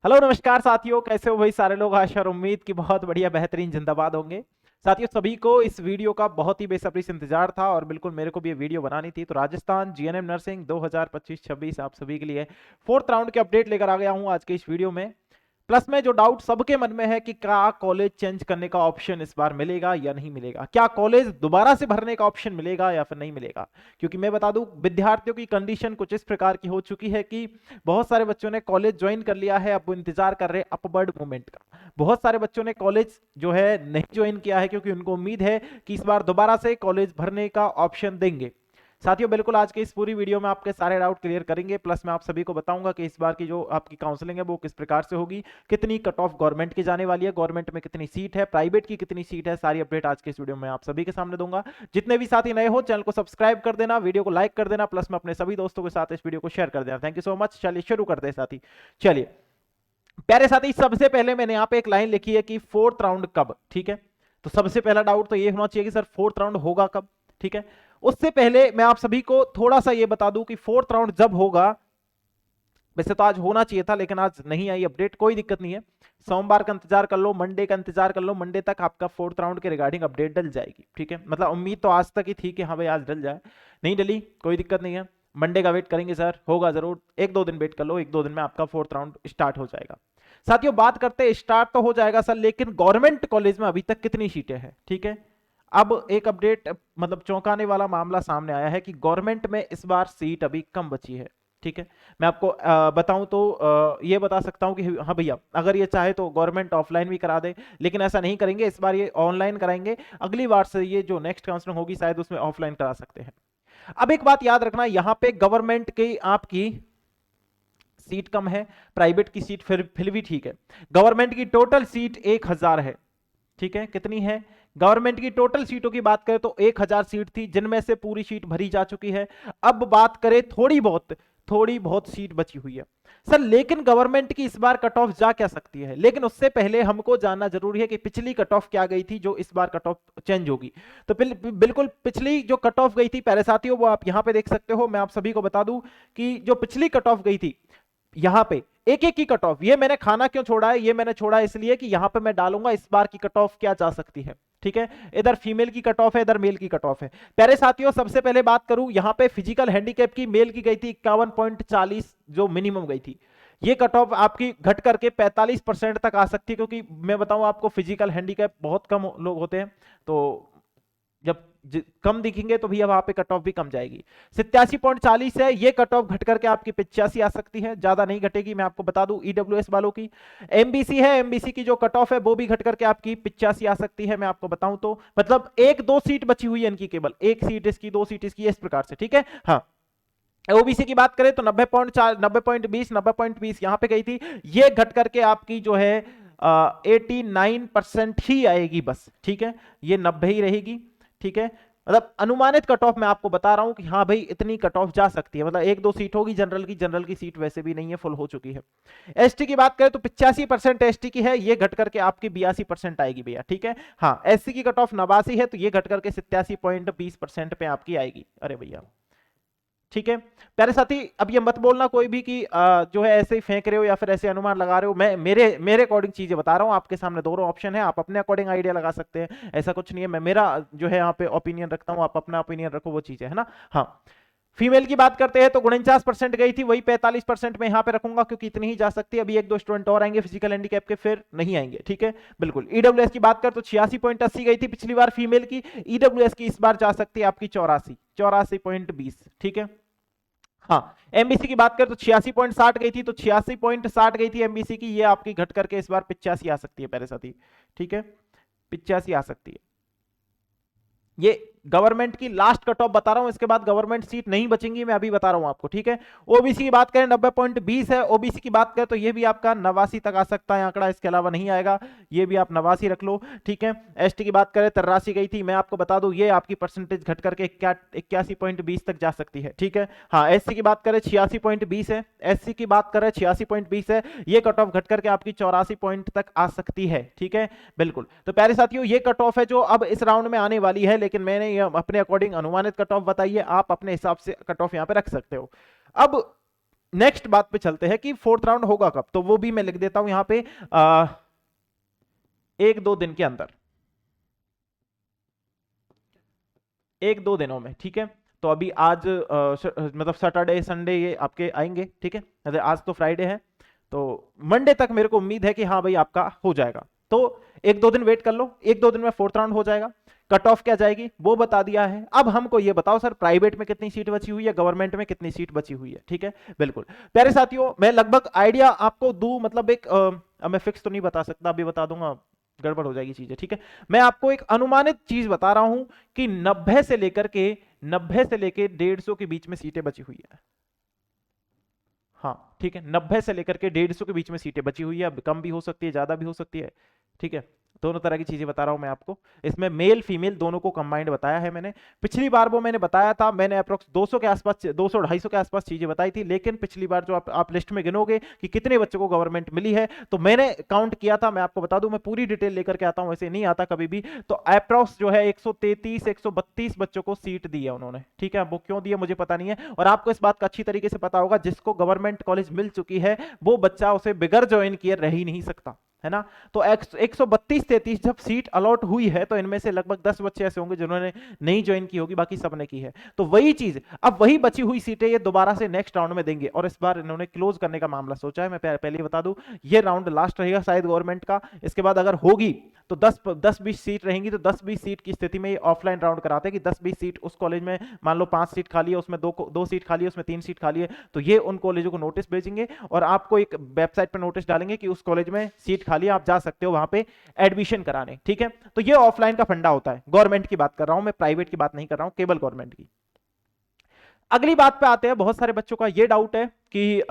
Hello नमस्कार साथियों, कैसे हो भाई सारे लोग। आशा और उम्मीद कि बहुत बढ़िया बेहतरीन जिंदाबाद होंगे। साथियों, सभी को इस वीडियो का बहुत ही बेसब्री से इंतजार था और बिल्कुल मेरे को भी ये वीडियो बनानी थी। तो राजस्थान जीएनएम नर्सिंग 2025-26 आप सभी के लिए फोर्थ राउंड के अपडेट लेकर आ गया हूं आज के इस वीडियो में। प्लस में जो डाउट सबके मन में है कि क्या कॉलेज चेंज करने का ऑप्शन इस बार मिलेगा या नहीं मिलेगा, क्या कॉलेज दोबारा से भरने का ऑप्शन मिलेगा या फिर नहीं मिलेगा। क्योंकि मैं बता दूं, विद्यार्थियों की कंडीशन कुछ इस प्रकार की हो चुकी है कि बहुत सारे बच्चों ने कॉलेज ज्वाइन कर लिया है, अब वो इंतजार कर रहे हैं अपवर्ड मूवमेंट का। बहुत सारे बच्चों ने कॉलेज जो है नहीं ज्वाइन किया है क्योंकि उनको उम्मीद है कि इस बार दोबारा से कॉलेज भरने का ऑप्शन देंगे। साथियों, बिल्कुल आज के इस पूरी वीडियो में आपके सारे डाउट क्लियर करेंगे। प्लस मैं आप सभी को बताऊंगा कि इस बार की जो आपकी काउंसलिंग है वो किस प्रकार से होगी, कितनी कट ऑफ गवर्नमेंट की जाने वाली है, गवर्नमेंट में कितनी सीट है, प्राइवेट की कितनी सीट है, सारी अपडेट आज के इस वीडियो में आप सभी के सामने दूंगा। जितने भी साथी नए हो चैनल को सब्सक्राइब कर देना, वीडियो को लाइक कर देना, प्लस में अपने सभी दोस्तों के साथ इस वीडियो को शेयर कर देना। Thank you so much. चलिए शुरू करते हैं साथी। चलिए प्यारे साथी, सबसे पहले मैंने यहाँ पे एक लाइन लिखी है कि फोर्थ राउंड कब। ठीक है, तो सबसे पहला डाउट तो ये होना चाहिए कि सर फोर्थ राउंड होगा कब। ठीक है, उससे पहले मैं आप सभी को थोड़ा सा ये बता दूं कि फोर्थ राउंड जब होगा, वैसे तो आज होना चाहिए था लेकिन आज नहीं आई अपडेट, कोई दिक्कत नहीं है। सोमवार का इंतजार कर लो, मंडे का इंतजार कर लो, मंडे तक आपका फोर्थ राउंड के रिगार्डिंग अपडेट डल जाएगी। ठीक है, मतलब उम्मीद तो आज तक ही थी कि हाँ भाई आज डल जाए, नहीं डली, कोई दिक्कत नहीं है। मंडे का वेट करेंगे सर, होगा जरूर। एक दो दिन वेट कर लो, एक दो दिन में आपका फोर्थ राउंड स्टार्ट हो जाएगा। साथियों, बात करते हैं, स्टार्ट तो हो जाएगा सर, लेकिन गवर्नमेंट कॉलेज में अभी तक कितनी सीटें हैं। ठीक है, अब एक अपडेट मतलब चौंकाने वाला मामला सामने आया है कि गवर्नमेंट में इस बार सीट अभी कम बची है। ठीक है, मैं आपको बताऊं तो ये बता सकता हूं कि हाँ भैया, अगर ये चाहे तो गवर्नमेंट ऑफलाइन भी करा दे, लेकिन ऐसा नहीं करेंगे, इस बार ये ऑनलाइन कराएंगे। अगली बार से ये जो नेक्स्ट काउंसलिंग होगी शायद उसमें ऑफलाइन करा सकते हैं। अब एक बात याद रखना, यहाँ पे गवर्नमेंट की आपकी सीट कम है, प्राइवेट की सीट फिर भी ठीक है। गवर्नमेंट की टोटल सीट 1000 है। ठीक है, कितनी है? गवर्नमेंट की टोटल सीटों की बात करें तो 1000 सीट थी, जिनमें से पूरी सीट भरी जा चुकी है। अब बात करें थोड़ी बहुत सीट बची हुई है सर, लेकिन गवर्नमेंट की इस बार कट ऑफ जा क्या सकती है। लेकिन उससे पहले हमको जानना जरूरी है कि पिछली कट ऑफ क्या गई थी जो इस बार कट ऑफ चेंज होगी। तो बिल्कुल पिछली जो कट ऑफ गई थी प्यारे साथियों, वो आप यहां पे देख सकते हो। मैं आप सभी को बता दूं कि जो पिछली कट ऑफ गई थी, यहां पे एक एक की कट ऑफ, ये मैंने खाना क्यों छोड़ा है, ये मैंने छोड़ा इसलिए कि यहां पे मैं डालूंगा इस बार की कट ऑफ क्या जा सकती है। ठीक है, इधर फीमेल की कट ऑफ है, इधर मेल की कट ऑफ है। प्यारे साथियों, सबसे पहले बात करूं, यहां पे फिजिकल हैंडीकैप की मेल की गई थी 51.40, जो मिनिमम गई थी। ये कट ऑफ आपकी घट करके 45% तक आ सकती है, क्योंकि मैं बताऊं आपको फिजिकल हैंडीकैप बहुत कम लोग होते हैं, तो जब कम दिखेंगे तो भैया वहां पे कट ऑफ भी कम जाएगी। 87.40 है, ये कट ऑफ घट करके आपकी 85 आ सकती है, ज्यादा नहीं घटेगी। मैं आपको बता दूं ईडब्ल्यूएस वालों की एमबीसी है, एमबीसी की जो कट ऑफ है वो भी घट करके आपकी 85 आ सकती है। मैं आपको बताऊं तो मतलब एक दो सीट बची हुई है इनकी, केवल एक सीट इसकी, दो सीट इसकी, इस प्रकार से। ठीक है, हाँ। ओबीसी की बात करें तो 90.20 90.20 यहां पे गई थी, ये घट करके आपकी जो है 89% ही आएगी बस। ठीक है, ये 90 ही रहेगी। ठीक है, मतलब अनुमानित कट ऑफ मैं आपको बता रहा हूं कि हाँ भाई इतनी कट ऑफ जा सकती है, मतलब एक दो सीट होगी जनरल की सीट वैसे भी नहीं है, फुल हो चुकी है। एसटी की बात करें तो 85% एसटी की है, ये घट करके आपकी 82% आएगी भैया। ठीक है, हाँ। एससी की कट ऑफ 89 है, तो ये घट करके 87.20% पे आपकी आएगी। अरे भैया, ठीक है प्यारे साथी, अब ये मत बोलना कोई भी कि जो है ऐसे ही फेंक रहे हो या फिर ऐसे अनुमान लगा रहे हो। मैं मेरे अकॉर्डिंग चीजें बता रहा हूं, आपके सामने दोनों ऑप्शन है, आप अपने अकॉर्डिंग आइडिया लगा सकते हैं, ऐसा कुछ नहीं है। मैं मेरा जो है यहाँ पे ओपिनियन रखता हूँ, आप अपना ओपिनियन रखो, वो चीज है ना। हाँ, फीमेल की बात करते हैं तो 49% गई थी, वही 45% में यहाँ पे रखूंगा क्योंकि इतनी ही जा सकती है। अभी एक दो स्टूडेंट और आएंगे फिजिकल हैंडीकैप के, फिर नहीं आएंगे। ठीक है, बिल्कुल। ईडब्ल्यूएस की बात कर तो 86.80 गई थी पिछली बार फीमेल की, ईडब्ल्यूएस की इस बार जा सकती है आपकी 84.20। ठीक है, हाँ। एमबीसी की बात करें तो 86.60 गई थी, तो 86.60 गई थी एमबीसी की, ये आपकी घट करके इस बार 85 आ सकती है प्यारे साथी। ठीक है, 85 आ सकती है। ये गवर्नमेंट की लास्ट कट ऑफ बता रहा हूं, इसके बाद गवर्नमेंट सीट नहीं बचेंगी, मैं अभी बता रहा हूं आपको। ठीक है, ओबीसी की बात करें 90.20 है, ओबीसी की बात करें तो ये भी आपका 89 तक आ सकता है आंकड़ा, इसके अलावा नहीं आएगा, ये भी आप 89 रख लो। ठीक है, एसटी की बात करें 83 गई थी, मैं आपको बता दूं ये आपकी परसेंटेज घट करके 81.20 तक जा सकती है। ठीक है, हाँ। एससी की बात करें 86.20 है, एससी की बात करें 86.20 है, ये कट ऑफ घट करके आपकी 84 पॉइंट तक आ सकती है। ठीक है, बिल्कुल। तो प्यारे साथियों, ये कट ऑफ है जो अब इस राउंड में आने वाली है, लेकिन मैंने ये अपने अकॉर्डिंग अनुमानित कट ऑफ बताई है, आप अपने हिसाब से कट ऑफ यहां पे रख सकते हो। अब नेक्स्ट बात पे चलते हैं कि फोर्थ राउंड होगा कब, तो वो भी मैं लिख देता हूं यहां पे 1-2 दिन के अंदर, 1-2 दिनों में, ठीक है। तो अभी आज मतलब सैटरडे संडे ये आपके आएंगे, ठीक है। आज तो फ्राइडे है, तो मंडे तक मेरे को उम्मीद है कि हाँ भाई आपका हो जाएगा। तो 1-2 दिन वेट कर लो, 1-2 दिन में फोर्थ राउंड हो जाएगा। कट ऑफ क्या जाएगी वो बता दिया है। अब हमको ये बताओ सर, प्राइवेट में कितनी सीट बची हुई है, गवर्नमेंट में कितनी सीट बची हुई है, ठीक है। बिल्कुल प्यारे साथियों, मैं लगभग आइडिया आपको दूं, मतलब एक मैं फिक्स तो नहीं बता सकता, अभी बता दूंगा गड़बड़ हो जाएगी चीजें, ठीक है। मैं आपको एक अनुमानित चीज बता रहा हूं कि 90 से लेकर के 150 के बीच में सीटें बची हुई है। हाँ ठीक है, 90 से लेकर के 150 के बीच में सीटें बची हुई है। अब कम भी हो सकती है, ज्यादा भी हो सकती है, ठीक है। दोनों तरह की चीजें बता रहा हूं मैं आपको, इसमें मेल फीमेल दोनों को कंबाइंड बताया है मैंने। पिछली बार वो मैंने बताया था, मैंने अप्रोक्स 200 के आसपास, 200-250 के आसपास चीजें बताई थी। लेकिन पिछली बार जो आप लिस्ट में गिनोगे कि कितने बच्चों को गवर्नमेंट मिली है, तो मैंने काउंट किया था, मैं आपको बता दूं, मैं पूरी डिटेल लेकर के आता हूं, ऐसे नहीं आता कभी भी। तो अप्रोक्स जो है 133-132 बच्चों को सीट दी है उन्होंने, ठीक है। वो क्यों दिया मुझे पता नहीं है, और आपको इस बात का अच्छी तरीके से पता होगा, जिसको गवर्नमेंट कॉलेज मिल चुकी है वो बच्चा उसे बिगर ज्वाइन किए रह ही नहीं सकता, है ना। तो 132-133 जब सीट अलॉट हुई है, तो इनमें से लगभग 10 बच्चे ऐसे होंगे जिन्होंने नहीं ज्वाइन की होगी, बाकी सबने की है। तो वही चीज, अब वही बची हुई सीटें ये दोबारा से नेक्स्ट राउंड में देंगे, और इस बार इन्होंने क्लोज करने का मामला सोचा है। मैं पहले ही बता दूं, ये राउंड लास्ट रहेगा शायद गवर्नमेंट का। इसके बाद अगर होगी तो 10-20 सीट रहेंगी, तो 10-20 सीट की स्थिति में ये ऑफलाइन राउंड कराते हैं कि 10-20 सीट उस कॉलेज में, मान लो 5 सीट खाली है, उसमें 2 सीट खाली है, उसमें 3 सीट खाली है, तो ये उन कॉलेजों को नोटिस भेजेंगे और आपको एक वेबसाइट पर नोटिस डालेंगे कि उस कॉलेज में सीट खाली है, आप जा सकते हो वहां पे एडमिशन कराने, ठीक है। तो ये ऑफलाइन का फंडा होता है, गवर्नमेंट की बात कर रहा हूं मैं, प्राइवेट की बात नहीं कर रहा हूं, केवल गवर्नमेंट की। अगली बात पे आते हैं, बहुत सारे बच्चों का ये डाउट है कि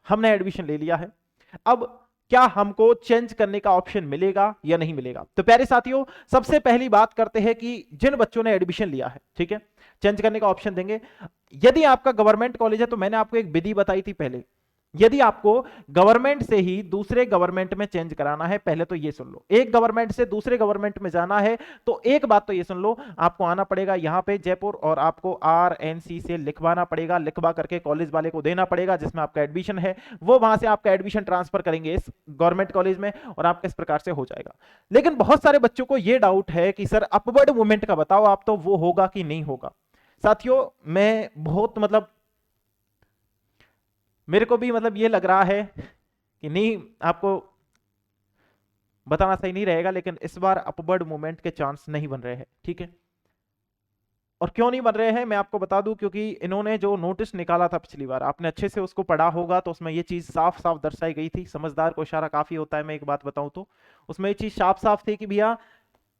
हमने एडमिशन ले लिया है, अब क्या हमको चेंज करने का ऑप्शन मिलेगा या नहीं मिलेगा। तो प्यारे साथियों, सबसे पहली बात करते हैं कि जिन बच्चों ने एडमिशन लिया है, ठीक है, चेंज करने का ऑप्शन देंगे। यदि आपका गवर्नमेंट कॉलेज है, तो मैंने आपको एक विधि बताई थी पहले, यदि आपको गवर्नमेंट से ही दूसरे गवर्नमेंट में चेंज कराना है, पहले तो ये सुन लो, एक गवर्नमेंट से दूसरे गवर्नमेंट में जाना है, तो एक बात तो ये सुन लो, आपको आना पड़ेगा यहां पे जयपुर, और आपको RNC से लिखवाना पड़ेगा, लिखवा करके कॉलेज वाले को देना पड़ेगा जिसमें आपका एडमिशन है, वो वहां से आपका एडमिशन ट्रांसफर करेंगे इस गवर्नमेंट कॉलेज में, और आपका इस प्रकार से हो जाएगा। लेकिन बहुत सारे बच्चों को यह डाउट है कि सर अपवर्ड मूवमेंट का बताओ आप, तो वो होगा कि नहीं होगा। साथियों, मैं बहुत मतलब मेरे को भी मतलब ये लग रहा है कि नहीं, आपको बताना सही नहीं रहेगा, लेकिन इस बार अपवर्ड मूवमेंट के चांस नहीं बन रहे हैं, ठीक है। और क्यों नहीं बन रहे हैं मैं आपको बता दूं, क्योंकि इन्होंने जो नोटिस निकाला था पिछली बार, आपने अच्छे से उसको पढ़ा होगा, तो उसमें ये चीज साफ साफ दर्शाई गई थी, समझदार को इशारा काफी होता है, मैं एक बात बताऊं तो उसमें ये चीज साफ साफ थी कि भैया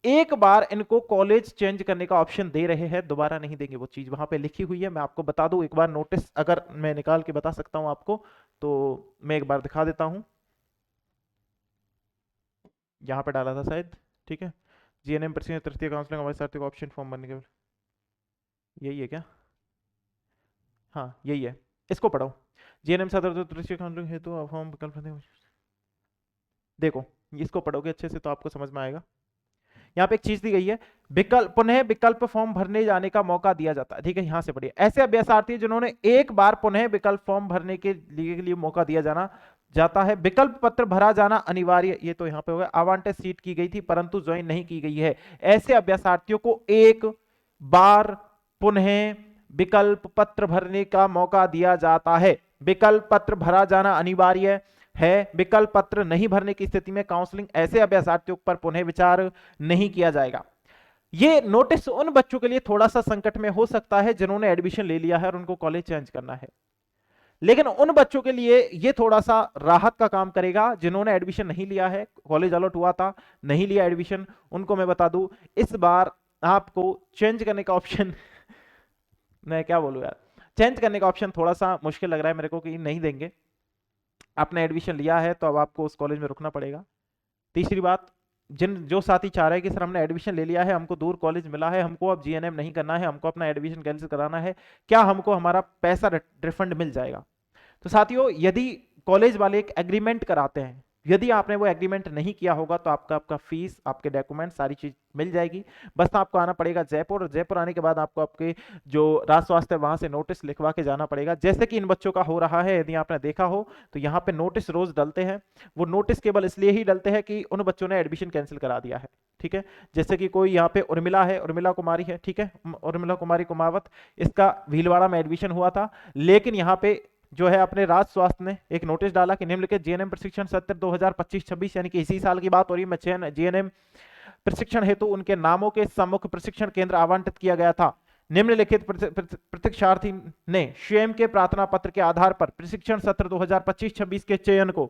एक बार इनको कॉलेज चेंज करने का ऑप्शन दे रहे हैं, दोबारा नहीं देंगे, वो चीज वहां पे लिखी हुई है। मैं आपको बता दूं एक बार, नोटिस अगर मैं निकाल के बता सकता हूं आपको, तो मैं एक बार दिखा देता हूं, यहां पे डाला था शायद, ठीक है। GNM तृतीय काउंसलिंग हमारे साथियों का ऑप्शन फॉर्म भरने के, यही है क्या, हाँ यही है, इसको पढ़ो। GNM सदर तृतीय काउंसलिंग हेतु फॉर्म विकल्प, देखो इसको पढ़ोगे अच्छे से तो आपको समझ में आएगा। यहाँ पे एक चीज दी गई है, विकल्प पुनः विकल्प फॉर्म भरने जाने का मौका दिया जाता है, ठीक है। यहां से पढ़िए, ऐसे अभ्यर्थी जिन्होंने एक बार पुनः विकल्प फॉर्म भरने के लिए मौका दिया जाता है, विकल्प पत्र भरा जाना अनिवार्य, ये तो यहाँ पे होगा, अवांटेड सीट की गई थी परंतु ज्वाइन नहीं की गई है, ऐसे अभ्यर्थियों को एक बार पुनः विकल्प पत्र भरने का मौका दिया जाता है। विकल्प पत्र भरा जाना अनिवार्य है, विकल्प पत्र नहीं भरने की स्थिति में काउंसलिंग ऐसे अभ्यर्थियों पर पुनः विचार नहीं किया जाएगा। ये नोटिस उन बच्चों के लिए थोड़ा सा संकट में हो सकता है जिन्होंने एडमिशन ले लिया है और उनको कॉलेज चेंज करना है, लेकिन उन बच्चों के लिए ये थोड़ा सा राहत का काम करेगा जिन्होंने एडमिशन नहीं लिया है, कॉलेज अलॉट हुआ था नहीं लिया एडमिशन, उनको मैं बता दूं इस बार आपको चेंज करने का ऑप्शन मैं क्या बोलूं यार, चेंज करने का ऑप्शन थोड़ा सा मुश्किल लग रहा है मेरे को कि नहीं देंगे। आपने एडमिशन लिया है तो अब आपको उस कॉलेज में रुकना पड़ेगा। तीसरी बात, जो साथी चाह रहे हैं कि सर हमने एडमिशन ले लिया है, हमको दूर कॉलेज मिला है, हमको अब GNM नहीं करना है, हमको अपना एडमिशन कैंसिल कराना है, क्या हमको हमारा पैसा रिफंड मिल जाएगा। तो साथियों, यदि कॉलेज वाले एक एग्रीमेंट कराते हैं यदि आपने वो एग्रीमेंट नहीं किया होगा तो आपका फीस, आपके डॉक्यूमेंट, सारी चीज मिल जाएगी। बस आपको आना पड़ेगा जयपुर, और जयपुर आने के बाद आपको आपके जो राज्य स्वास्थ्य वहां से नोटिस लिखवा के जाना पड़ेगा, जैसे कि इन बच्चों का हो रहा है। यदि आपने देखा हो तो यहाँ पे नोटिस रोज डलते हैं। वो नोटिस केवल इसलिए ही डलते हैं कि उन बच्चों ने एडमिशन कैंसिल करा दिया है, ठीक है। जैसे कि कोई यहाँ पे उर्मिला है, उर्मिला कुमारी है, ठीक है, उर्मिला कुमारी कुमावत, इसका भीलवाड़ा में एडमिशन हुआ था, लेकिन यहाँ पे जो है अपने राज्य स्वास्थ्य ने एक नोटिस डाला कि निम्नलिखित जीएनएम प्रशिक्षण सत्र 2025-26 यानी कि इसी साल की बात हो रही है, जीएनएम प्रशिक्षण हेतु उनके नामों के सम्मुख प्रशिक्षण केंद्र आवंटित किया गया था। निम्नलिखित प्रशिक्षार्थी ने स्वयं के प्रार्थना पत्र के आधार पर प्रशिक्षण सत्र 2025-26 के चयन को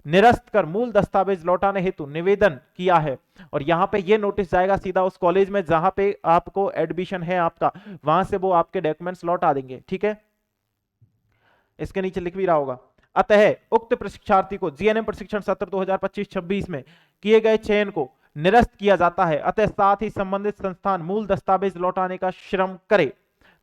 निरस्त कर मूल दस्तावेज लौटाने हेतु निवेदन किया है। और यहाँ पे ये नोटिस जाएगा सीधा उस कॉलेज में जहां पे आपको एडमिशन है आपका, वहां से वो आपके डॉक्यूमेंट्स लौटा देंगे, ठीक है। इसके नीचे लिख भी रहा होगा, अतः उक्त प्रशिक्षार्थी को जीएनएम प्रशिक्षण सत्र 2025-26 में किए गए चयन को निरस्त किया जाता है, अतः साथ ही संबंधित संस्थान मूल दस्तावेज लौटाने का श्रम करे।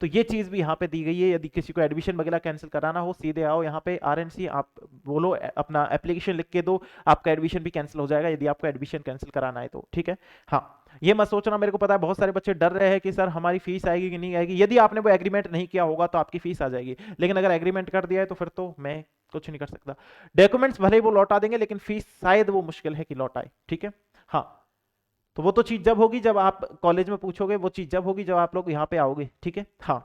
तो ये चीज भी यहाँ पे दी गई है। यदि किसी को एडमिशन वगैरह कैंसिल कराना हो, सीधे आओ यहाँ पे आरएनसी, आप बोलो, अपना एप्लीकेशन लिख के दो, आपका एडमिशन भी कैंसिल हो जाएगा यदि आपको एडमिशन कैंसिल कराना है तो, ठीक है। हाँ, ये मत सोचना, मेरे को पता है बहुत सारे बच्चे डर रहे हैं कि सर हमारी फीस आएगी कि नहीं आएगी। यदि आपने वो एग्रीमेंट नहीं किया होगा तो आपकी फीस आ जाएगी, लेकिन अगर एग्रीमेंट कर दिया है तो फिर तो मैं कुछ नहीं कर सकता। डॉक्यूमेंट्स भले ही वो लौटा देंगे, लेकिन फीस शायद वो मुश्किल है कि लौटाए, ठीक है। हाँ, तो वो तो चीज जब होगी जब आप कॉलेज में पूछोगे, वो चीज जब होगी जब आप लोग यहाँ पे आओगे, ठीक है। हाँ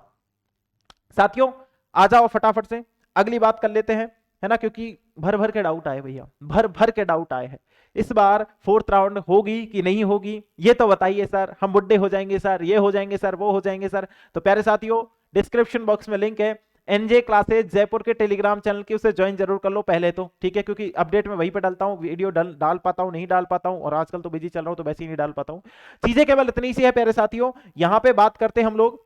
साथियों, आ जाओ फटाफट से अगली बात कर लेते हैं, है ना, क्योंकि भर भर के डाउट आए भैया, भर भर के डाउट आए हैं। इस बार 4th राउंड होगी कि नहीं होगी ये तो बताइए सर, हम बुड्ढे हो जाएंगे सर, ये हो जाएंगे सर, वो हो जाएंगे सर। तो प्यारे साथियों, डिस्क्रिप्शन बॉक्स में लिंक है एनजे क्लासेज जयपुर के टेलीग्राम चैनल की, उसे ज्वाइन जरूर कर लो पहले तो, ठीक है, क्योंकि अपडेट मैं वहीं पे डालता हूँ, वीडियो डाल पाता हूँ नहीं डाल पाता हूँ, और आजकल तो बिजी चल रहा हूँ तो वैसे ही नहीं डाल पाता हूँ। चीजें केवल इतनी सी है प्यारे साथियों। यहाँ पे बात करते हैं हम लोग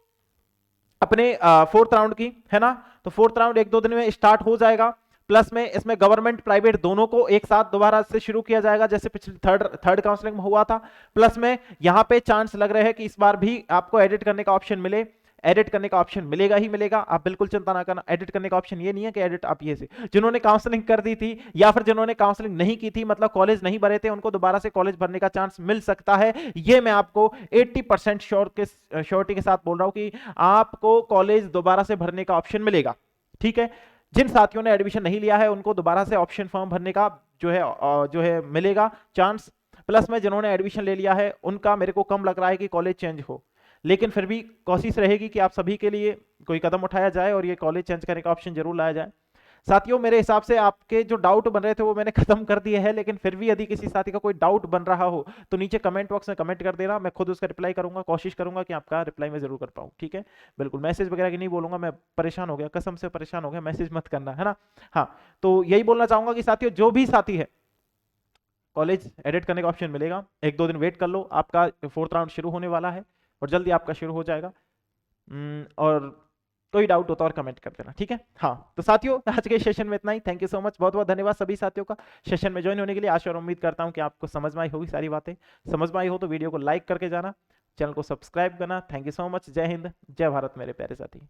अपने 4th राउंड की, है ना। तो 4th राउंड 1-2 दिन में स्टार्ट हो जाएगा। प्लस में इसमें गवर्नमेंट प्राइवेट दोनों को एक साथ दोबारा से शुरू किया जाएगा, जैसे पिछले थर्ड काउंसलिंग में हुआ था। प्लस में यहाँ पे चांस लग रहे हैं कि इस बार भी आपको एडिट करने का ऑप्शन मिले, एडिट करने का ऑप्शन मिलेगा ही मिलेगा, आप बिल्कुल चिंता ना करना। एडिट करने का ऑप्शन ये नहीं है कि एडिट आप ये से, जिन्होंने काउंसलिंग कर दी थी या फिर जिन्होंने काउंसलिंग नहीं की थी, मतलब कॉलेज नहीं भरे थे, उनको दोबारा से कॉलेज भरने का चांस मिल सकता है। ये मैं आपको 80% श्योरिटी के साथ बोल रहा हूं कि आपको कॉलेज दोबारा से भरने का ऑप्शन मिलेगा, ठीक है। जिन साथियों ने एडमिशन नहीं लिया है उनको दोबारा से ऑप्शन फॉर्म भरने का जो है मिलेगा चांस। प्लस में जिन्होंने एडमिशन ले लिया है उनका मेरे को कम लग रहा है कि कॉलेज चेंज हो, लेकिन फिर भी कोशिश रहेगी कि आप सभी के लिए कोई कदम उठाया जाए और ये कॉलेज चेंज करने का ऑप्शन जरूर लाया जाए। साथियों, मेरे हिसाब से आपके जो डाउट बन रहे थे वो मैंने खत्म कर दिए हैं, लेकिन फिर भी यदि किसी साथी का कोई डाउट बन रहा हो तो नीचे कमेंट बॉक्स में कमेंट कर देना, मैं खुद उसका रिप्लाई करूंगा, कोशिश करूंगा कि आपका रिप्लाई मैं जरूर कर पाऊँ, ठीक है। बिल्कुल मैसेज वगैरह की नहीं बोलूंगा, मैं परेशान हो गया, कसम से परेशान हो गया, मैसेज मत करना, है ना। हाँ, तो यही बोलना चाहूंगा कि साथियों, जो भी साथी है कॉलेज एडिट करने का ऑप्शन मिलेगा, 1-2 दिन वेट कर लो, आपका 4th राउंड शुरू होने वाला है और जल्दी आपका शुरू हो जाएगा। और कोई डाउट होता और कमेंट कर देना, ठीक है। हाँ, तो साथियों आज के सेशन में इतना ही। थैंक यू सो मच, बहुत बहुत धन्यवाद सभी साथियों का सेशन में ज्वाइन होने के लिए। आशा और उम्मीद करता हूँ कि आपको समझ में आई होगी, सारी बातें समझ में आई हो तो वीडियो को लाइक करके जाना, चैनल को सब्सक्राइब करना। थैंक यू सो मच, जय हिंद, जय भारत मेरे प्यारे साथी।